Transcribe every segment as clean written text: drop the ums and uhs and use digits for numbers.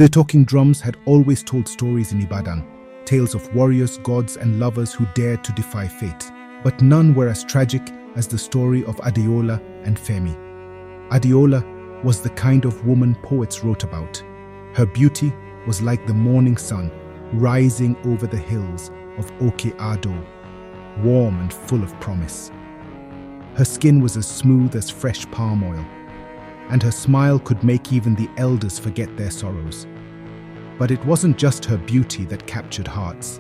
The talking drums had always told stories in Ibadan, tales of warriors, gods, and lovers who dared to defy fate. But none were as tragic as the story of Adeola and Femi. Adeola was the kind of woman poets wrote about. Her beauty was like the morning sun rising over the hills of Oke Ado, warm and full of promise. Her skin was as smooth as fresh palm oil, and her smile could make even the elders forget their sorrows. But it wasn't just her beauty that captured hearts.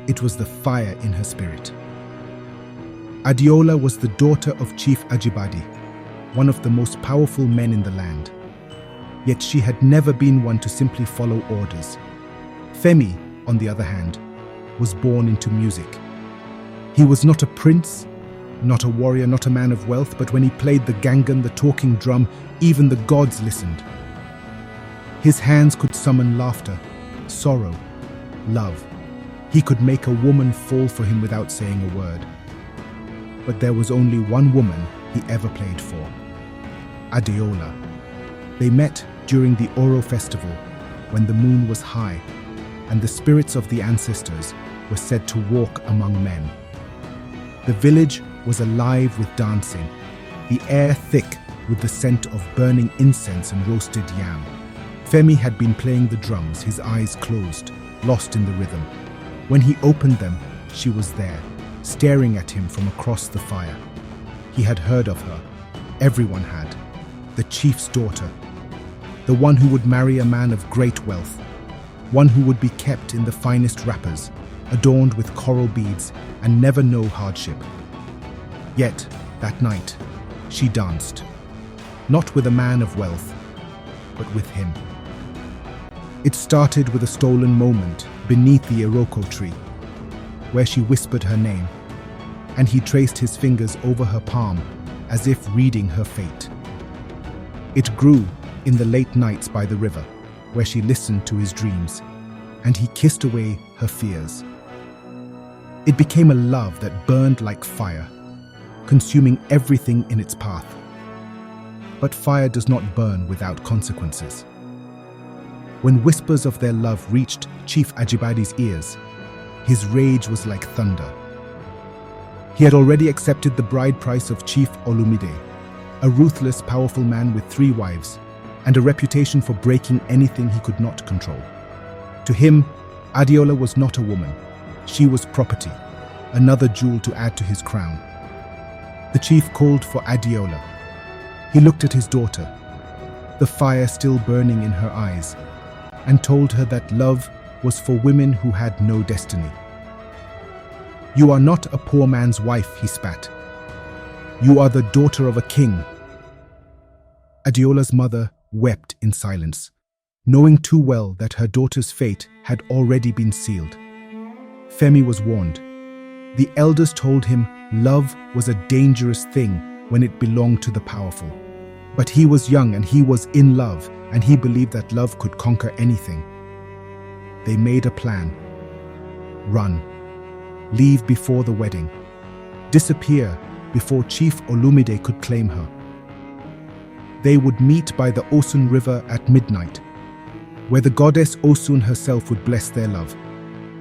It was the fire in her spirit. Adeola was the daughter of Chief Ajibade, one of the most powerful men in the land. Yet she had never been one to simply follow orders. Femi, on the other hand, was born into music. He was not a prince, not a warrior, not a man of wealth, but when he played the gangan, the talking drum, even the gods listened. His hands could summon laughter, sorrow, love. He could make a woman fall for him without saying a word. But there was only one woman he ever played for, Adeola. They met during the Oro festival when the moon was high and the spirits of the ancestors were said to walk among men. The village was alive with dancing, the air thick with the scent of burning incense and roasted yam. Femi had been playing the drums, his eyes closed, lost in the rhythm. When he opened them, she was there, staring at him from across the fire. He had heard of her. Everyone had. The chief's daughter. The one who would marry a man of great wealth. One who would be kept in the finest wrappers, adorned with coral beads, and never know hardship. Yet, that night, she danced. Not with a man of wealth, but with him. It started with a stolen moment beneath the Iroko tree, where she whispered her name, and he traced his fingers over her palm as if reading her fate. It grew in the late nights by the river, where she listened to his dreams, and he kissed away her fears. It became a love that burned like fire, consuming everything in its path. But fire does not burn without consequences. When whispers of their love reached Chief Ajibade's ears, his rage was like thunder. He had already accepted the bride price of Chief Olumide, a ruthless, powerful man with 3 wives, and a reputation for breaking anything he could not control. To him, Adeola was not a woman. She was property, another jewel to add to his crown. The chief called for Adeola. He looked at his daughter, the fire still burning in her eyes, and told her that love was for women who had no destiny. "You are not a poor man's wife," he spat. "You are the daughter of a king." Adeola's mother wept in silence, knowing too well that her daughter's fate had already been sealed. Femi was warned. The elders told him love was a dangerous thing when it belonged to the powerful. But he was young and he was in love, and he believed that love could conquer anything. They made a plan. Run. Leave before the wedding. Disappear before Chief Olumide could claim her. They would meet by the Osun River at midnight, where the goddess Osun herself would bless their love.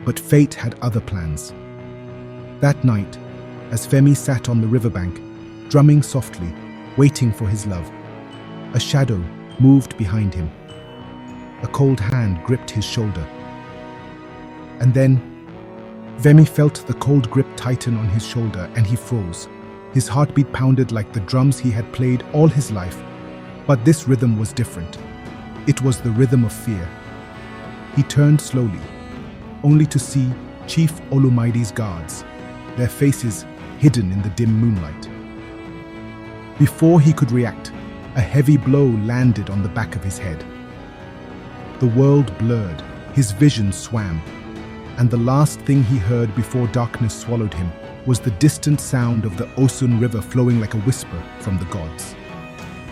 But fate had other plans. That night, as Femi sat on the riverbank, drumming softly, waiting for his love, a shadow moved behind him. A cold hand gripped his shoulder. And then, Femi felt the cold grip tighten on his shoulder and he froze. His heartbeat pounded like the drums he had played all his life. But this rhythm was different. It was the rhythm of fear. He turned slowly, only to see Chief Olumide's guards, their faces hidden in the dim moonlight. Before he could react, a heavy blow landed on the back of his head. The world blurred, his vision swam, and the last thing he heard before darkness swallowed him was the distant sound of the Osun River flowing like a whisper from the gods.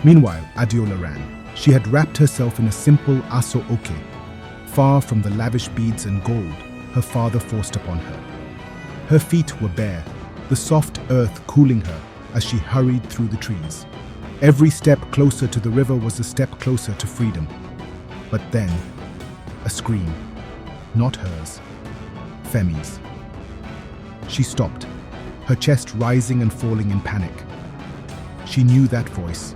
Meanwhile, Adeola ran. She had wrapped herself in a simple aso oke, far from the lavish beads and gold her father forced upon her. Her feet were bare, the soft earth cooling her as she hurried through the trees. Every step closer to the river was a step closer to freedom. But then, A scream. Not hers. Femi's. She stopped, her chest rising and falling in panic. She knew that voice.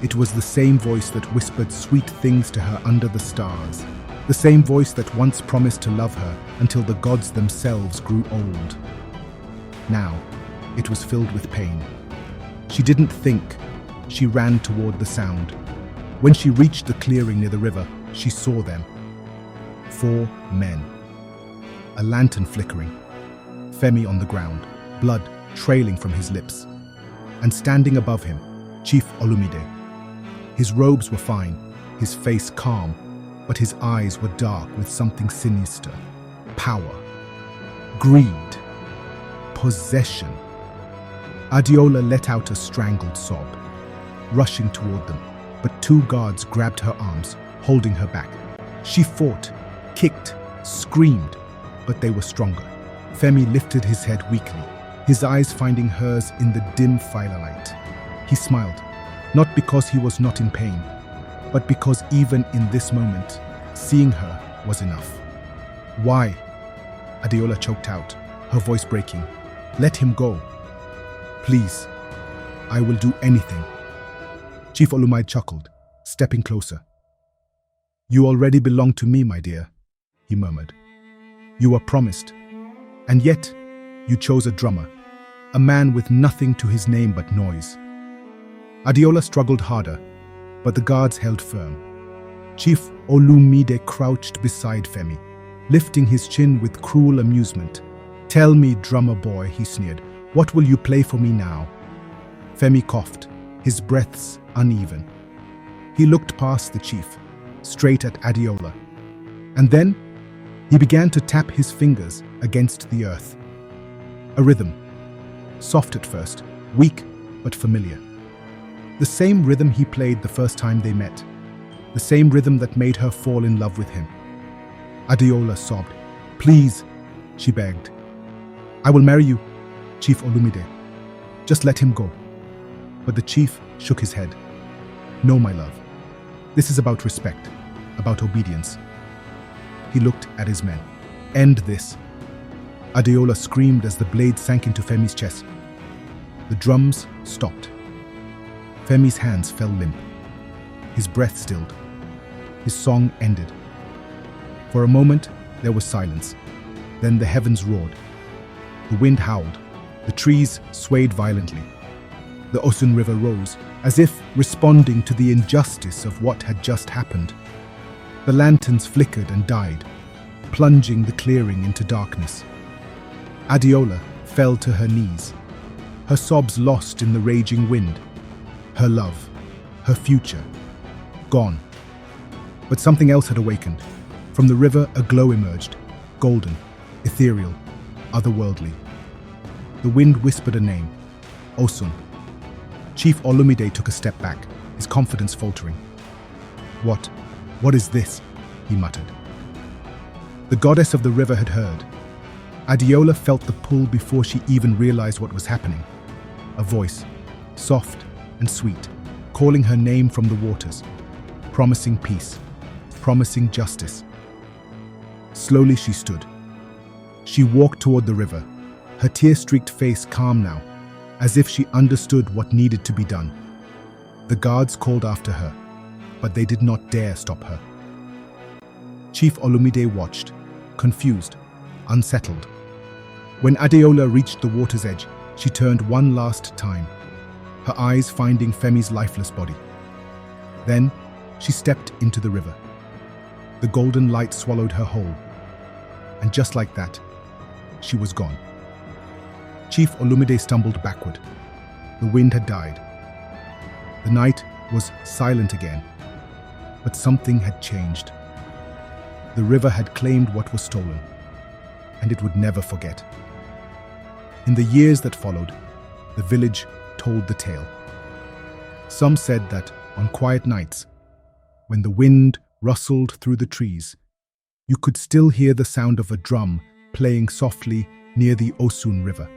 It was the same voice that whispered sweet things to her under the stars. The same voice that once promised to love her until the gods themselves grew old. Now, it was filled with pain. She didn't think. She ran toward the sound. When she reached the clearing near the river, she saw them. 4 men. A lantern flickering. Femi on the ground, blood trailing from his lips. And standing above him, Chief Olumide. His robes were fine, his face calm, but his eyes were dark with something sinister. Power. Greed. Possession. Adiola let out a strangled sob, rushing toward them, but 2 guards grabbed her arms, holding her back. She fought, kicked, screamed, but they were stronger. Femi lifted his head weakly, his eyes finding hers in the dim firelight. He smiled, not because he was not in pain, but because even in this moment, seeing her was enough. Why? Adiola choked out, her voice breaking. Let him go. Please, I will do anything. Chief Olumide chuckled, stepping closer. You already belong to me, my dear, he murmured. You were promised. And yet, you chose a drummer, a man with nothing to his name but noise. Adiola struggled harder, but the guards held firm. Chief Olumide crouched beside Femi, lifting his chin with cruel amusement. Tell me, drummer boy, he sneered, what will you play for me now? Femi coughed, his breaths uneven. He looked past the chief, straight at Adiola. And then, he began to tap his fingers against the earth. A rhythm, soft at first, weak but familiar. The same rhythm he played the first time they met. The same rhythm that made her fall in love with him. Adiola sobbed. Please, she begged. I will marry you, Chief Olumide. Just let him go. But the chief shook his head. No, my love. This is about respect, about obedience. He looked at his men. End this. Adiola screamed as the blade sank into Femi's chest. The drums stopped. Femi's hands fell limp. His breath stilled. His song ended. For a moment, there was silence. Then the heavens roared. The wind howled. The trees swayed violently. The Osun River rose, as if responding to the injustice of what had just happened. The lanterns flickered and died, plunging the clearing into darkness. Adiola fell to her knees, her sobs lost in the raging wind. Her love, her future, gone. But something else had awakened. From the river, a glow emerged, golden, ethereal, otherworldly. The wind whispered a name, Osun. Chief Olumide took a step back, his confidence faltering. What is this? He muttered. The goddess of the river had heard. Adiola felt the pull before she even realized what was happening. A voice, soft and sweet, calling her name from the waters, promising peace, promising justice. Slowly she stood. She walked toward the river, her tear-streaked face calm now, as if she understood what needed to be done. The guards called after her, but they did not dare stop her. Chief Olumide watched, confused, unsettled. When Adiola reached the water's edge, she turned one last time, her eyes finding Femi's lifeless body. Then, she stepped into the river. The golden light swallowed her whole, and just like that, she was gone. Chief Olumide stumbled backward. The wind had died. The night was silent again, but something had changed. The river had claimed what was stolen, and it would never forget. In the years that followed, the village told the tale. Some said that on quiet nights, when the wind rustled through the trees, you could still hear the sound of a drum playing softly near the Osun River.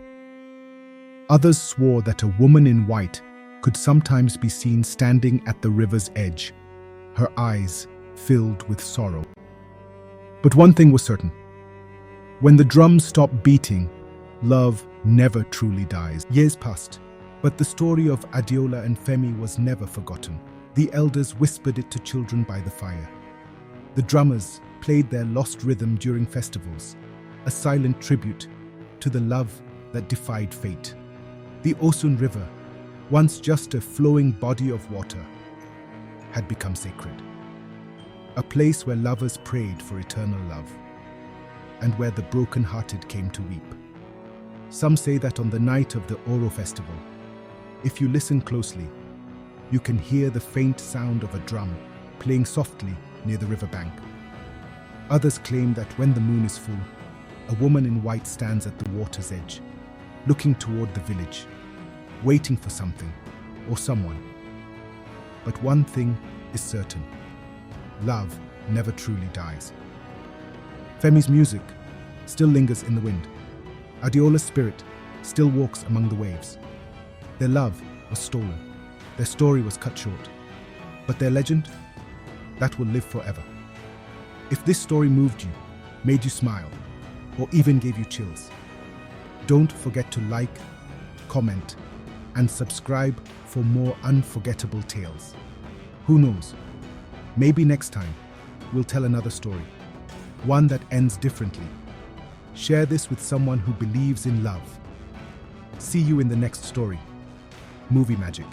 Others swore that a woman in white could sometimes be seen standing at the river's edge, her eyes filled with sorrow. But one thing was certain. When the drums stopped beating, love never truly dies. Years passed, but the story of Adeola and Femi was never forgotten. The elders whispered it to children by the fire. The drummers played their lost rhythm during festivals, a silent tribute to the love that defied fate. The Osun River, once just a flowing body of water, had become sacred. A place where lovers prayed for eternal love, and where the broken-hearted came to weep. Some say that on the night of the Oro festival, if you listen closely, you can hear the faint sound of a drum playing softly near the riverbank. Others claim that when the moon is full, a woman in white stands at the water's edge, looking toward the village, waiting for something or someone. But one thing is certain: love never truly dies. Femi's music still lingers in the wind. Adeola's spirit still walks among the waves. Their love was stolen. Their story was cut short. But their legend, that will live forever. If this story moved you, made you smile, or even gave you chills, don't forget to like, comment, and subscribe for more unforgettable tales. Who knows? Maybe next time we'll tell another story, one that ends differently. Share this with someone who believes in love. See you in the next story. Movie Magic.